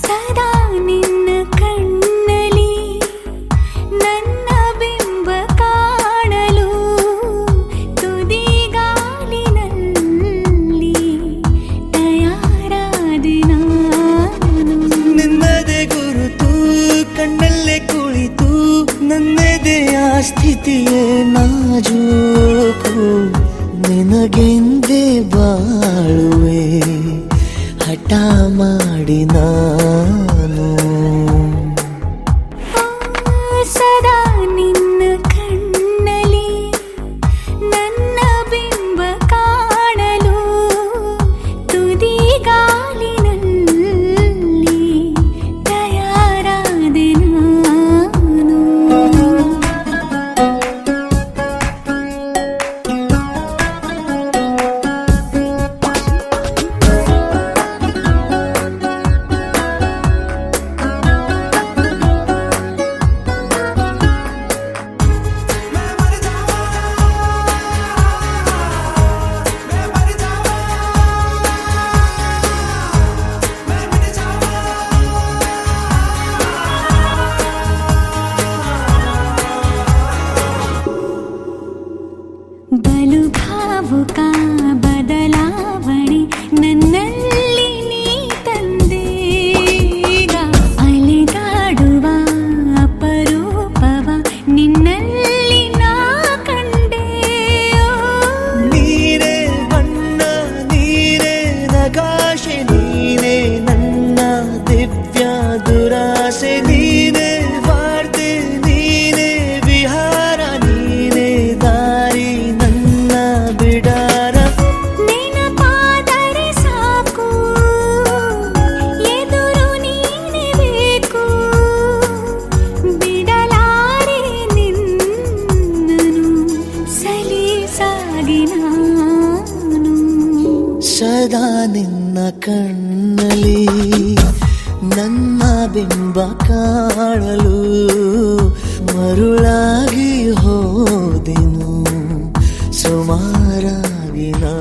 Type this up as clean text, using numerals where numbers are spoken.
ಸದಾ ನಿನ್ನ ಕಣ್ಣಲಿ ನನ್ನ ಬಿಂಬ ಕಾಣಲು ತುದಿಗಾಲಿನಲ್ಲಿ ತಯಾರಾದೆ ನಾನು. ನಿನ್ನದೇ ಗುರುತು ಕಣ್ಣಲ್ಲೇ ಕುಳಿತು ನನ್ನದೆಯ ಸ್ಥಿತಿಯೇ ನಾಜೂಕು ನಿನಗೆಂದೇ ಬಾಳುವೆ ಹಠ ಮಾಡಿ ನಾನು. ಸದಾ ನಿನ್ನ ಕಣ್ಣಲಿ ನನ್ನ ಬಿಂಬ ಕಾಣಲು ತುದಿಗಾಲಿನಲ್ಲಿ ತಯಾರಾದೆ ನಾನು. ಬಲು ಭಾವುಕ ಬದಲಾವಣೆ ನನ್ನಲ್ಲಿ ನೀ ತಂದೀಗ. ಅಲೆದಾಡುವ ಅಪರೂಪವ ನಿನ್ನಲ್ಲಿ ನಾ ಕಂಡೆ. ನೀನೇ ಬಣ್ಣ ನೀನೇ ನಗಾಶೆ ನೀನೇ ನನ್ನ ದಿವ್ಯ ದುರಾಸೆ ನೀನೇ ವಾರ್ತೆ ನೀನೇ ವಿಹಾರ ನೀನೇ ದಾರಿ ನನ್ನ ಬಿಡಾರ. ನೆನಪಾದರೆ ಸಾಕು ಎದುರು ನೀನೇ ಬೇಕು. ಬಿಡಲಾರೆ ನಿನ್ನನು ಸಲೀಸಾಗಿ ನಾನು. ಸದಾ ನಿನ್ನ ಕಣ್ಣಲಿ ನನ್ನ ಬಿಂಬ ಕಾಣಲು ಮರುಳಾಗಿ ಹೋದೆನು ಸುಮಾರಾಗಿ ನಾ